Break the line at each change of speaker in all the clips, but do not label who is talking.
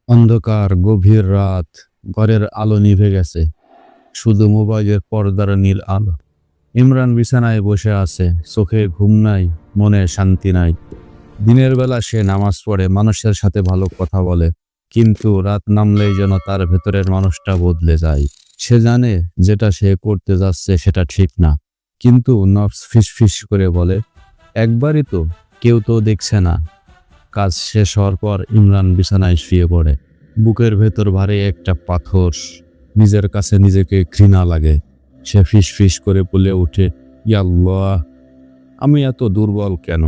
অন্ধকার গভীর রাত, ঘরের আলো নিভে গেছে, শুধু মোবাইলের পর্দার নীল আলো। ইমরান বিছানায় বসে আছে, চোখে ঘুম নাই, মনে শান্তি নাই। দিনের বেলা সে নামাজ পড়ে, মানুষের সাথে ভালো কথা বলে, কিন্তু রাত নামলেই যেন তার ভেতরের মানুষটা বদলে যায়। সে জানে যেটা সে করতে যাচ্ছে সেটা ঠিক না, কিন্তু নফস ফিসফিস করে বলে, একবারই তো, কেউ তো দেখছে না। কাজ শেষ হওয়ার পর ইমরান বিছানায় শুয়ে পড়ে। বুকের ভেতর ভারী একটা পাথর, নিজের কাছে নিজেকে ঘৃণা লাগে। সে ফিস ফিস করে বলে ওঠে, ইয়া আল্লাহ, আমি এত দুর্বল কেন?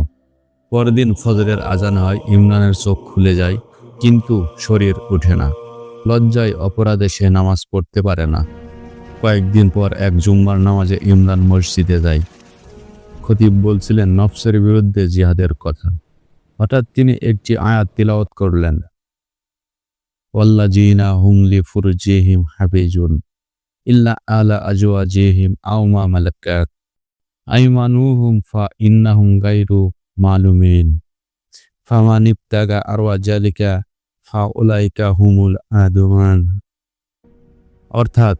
পরদিন ফজরের আজান হয়, ইমরানের চোখ খুলে যায়, কিন্তু শরীর ওঠে না। লজ্জায় অপরাধে সে নামাজ পড়তে পারে না। কয়েকদিন পর এক জুম্মার নামাজে ইমরান মসজিদে যায়। খতিব বলছিলেন নফসের বিরুদ্ধে জিহাদের কথা। হঠাৎ তিনি একটি আয়াত তিলাওয়াত করলেন, ওয়াল্লাযীনা হুম লিফুরুজিহিম হাফিজুন ইল্লা আলা আজওয়াজিহিম আও মা মালাকাত আইমানুহুম ফাইন্নাহুম গায়রু মালুমিন ফামান ইবতাগা আরওয়া যালিকা ফাউলাইকা হুমুল আদুয়ান। অর্থাৎ,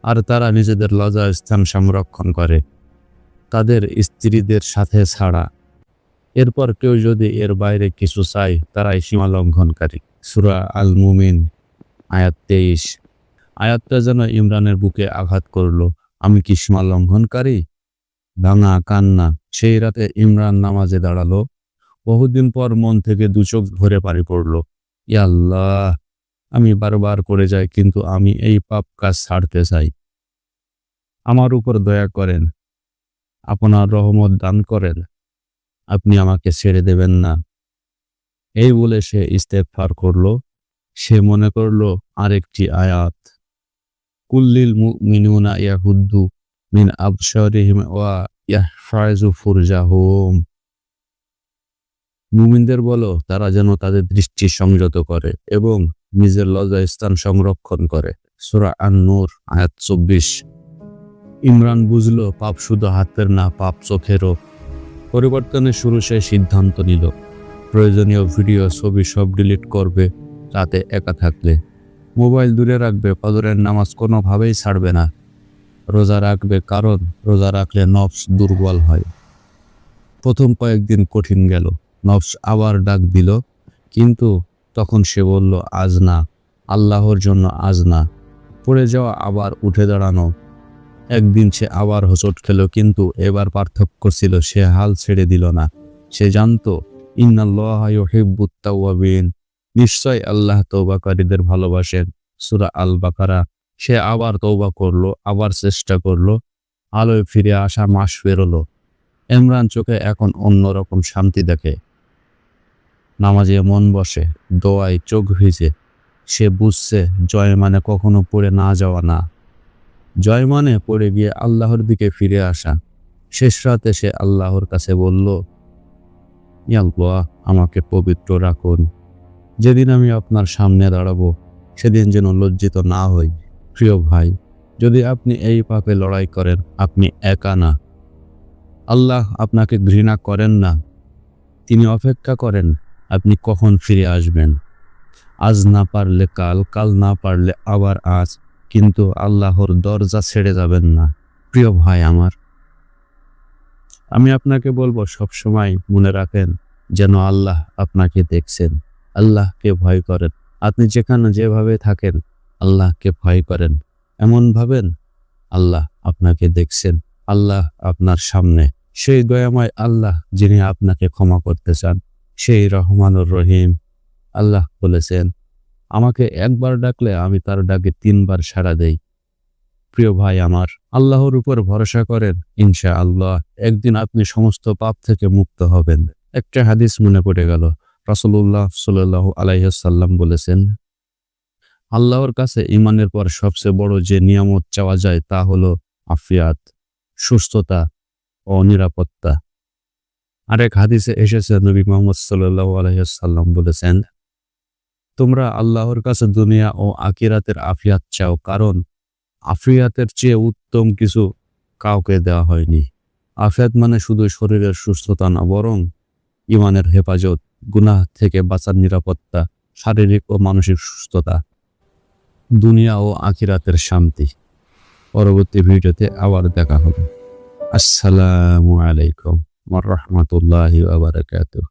আর তারা নিজেদের লজ্জাস্থান সংরক্ষণ করে তাদের স্ত্রীদের সাথে ছাড়া। এরপর কেউ যদি এর বাইরে কিছু চায়, তারাই সীমা লঙ্ঘনকারী। সূরা আল মুমিন আয়াত 23। আয়াতটা যেন ইমরানের বুকে আঘাত করল। আমি কি সীমা লঙ্ঘনকারী? ভাঙা কান্না। সেই রাতে ইমরান নামাজে দাঁড়ালো। বহুদিন পর মন থেকে দু চোখ ভরে পানি পড়ল। ইয়া আল্লাহ, আমি বারবার করে যাই, কিন্তু আমি এই পাপ কাজ ছাড়তে চাই। আমার উপর দয়া করেন, আপনার রহমত দান করেন, আপনি আমাকে ছেড়ে দেবেন না। এই বলে সে ইস্তেগফার করল। সে মনে করল আরেকটি আয়াত, কুল্লিল মুমিনুনা ইয়াহুদ্দু মিন আবসারিহিম ওয়া ইয়াহফাযু ফুরজাহুম। মুমিনদের বলো তারা যেন তাদের দৃষ্টি সংযত করে এবং নিজের লজ্জাস্থান সংরক্ষণ করে। সূরা আন-নূর আয়াত 24। ইমরান বুঝলো পাপ শুধু হাতের না, পাপ চোখেরও। পরিবর্তনের শুরু সে সিদ্ধান্ত নিল, প্রয়োজনীয় ভিডিও ছবি সব ডিলিট করবে রাতে একা থাকলে। মোবাইল দূরে রাখবে, ফজরের নামাজ কোনোভাবেই ছাড়বে না। রোজা রাখবে, কারণ রোজা রাখলে নফস দুর্বল হয়। প্রথম কয়েকদিন কঠিন গেল। নফস আবার ডাক দিল, কিন্তু তখন সে বলল, আজ না, আল্লাহর জন্য আজ না। পড়ে যাওয়া আবার উঠে দাঁড়ানো। একদিন সে আবার হোঁচট খেল, কিন্তু এবার পার্থক্য ছিল, সে হাল ছেড়ে দিল না। সে জানতো ইন্নাল্লাহা ইউহিব্বুত তাওয়াবিন, নিশ্চয় আল্লাহ তওবাকারীদের ভালোবাসেন। সূরা আল বাকারা। সে আবার তওবা করলো, আবার চেষ্টা করলো। আলোয় ফিরে আসা মাস পেরোলো। ইমরান চোখে এখন অন্যরকম শান্তি দেখে। নামাজে মন বসে, দোয়ায় চোখ ভিজে। সে বুঝছে জয় মানে কখনো পড়ে না যাওয়া না, জয় মানে পড়ে গিয়ে আল্লাহর দিকে ফিরে আসা। শেষ রাতে সে আল্লাহর কাছে বলল, ইয়া আল্লাহ, আমাকে পবিত্র রাখুন। যেদিন আমি আপনার সামনে দাঁড়াবো, সেদিন যেন লজ্জিত না হই। প্রিয় ভাই, যদি আপনি এই পাপে লড়াই করেন, আপনি একা না। আল্লাহ আপনাকে ঘৃণা করেন না। তিনি অপেক্ষা করেন আপনি কখন ফিরে আসবেন। আজ না পারলে কাল, কাল না পারলে আবার আজ, কিন্তু আল্লাহর দরজা ছেড়ে যাবেন না। প্রিয় ভাই আমার, আমি আপনাকে বলবো, সবসময় মনে রাখেন যেন আল্লাহ আপনাকে দেখছেন। আল্লাহকে ভয় করেন। আপনি যেখানে যেভাবে থাকেন, আল্লাহকে ভয় করেন। এমন ভাবেন আল্লাহ আপনাকে দেখছেন, আল্লাহ আপনার সামনে। সেই দয়াময় আল্লাহ যিনি আপনাকে ক্ষমা করতে চান, সেই রহমানুর রহিম। আল্লাহ বলেছেন, আমাকে একবার ডাকলে আমি তার ডাকে 3 বার সাড়া দেই। প্রিয় ভাই আমার, আল্লাহর উপর ভরসা করেন, ইনশাআল্লাহ একদিন আপনি সমস্ত পাপ থেকে মুক্ত হবেন। একটা হাদিস মনে পড়ে গেল। রাসূলুল্লাহ সাল্লাল্লাহু আলাইহি ওয়াসাল্লাম বলেছেন, আল্লাহর কাছে ঈমানের পর সবচেয়ে বড় যে নিয়ামত চাওয়া যায় তা হলো আফিয়াত, সুস্থতা ও নিরাপত্তা। আরেক হাদিসে এসেছে, নবী মুহাম্মদ সাল্লাল্লাহু আলাইহি ওয়াসাল্লাম বলেছেন, তোমরা আল্লাহর কাছে দুনিয়া ও আখিরাতের আফিয়াত চাও, কারণ আফিয়াতের চেয়ে উত্তম কিছু কাউকে দেওয়া হয়নি। আফিয়াত মানে শুধু শরীরের সুস্থতা না, বরং ঈমানের হেফাজত, গুনাহ থেকে বাঁচার নিরাপত্তা, শারীরিক ও মানসিক সুস্থতা, দুনিয়া ও আখিরাতের শান্তি। পরবর্তী ভিডিওতে আবার দেখা হবে। আসসালামু আলাইকুম ওয়া রাহমাতুল্লাহি ওয়া বারাকাতুহু।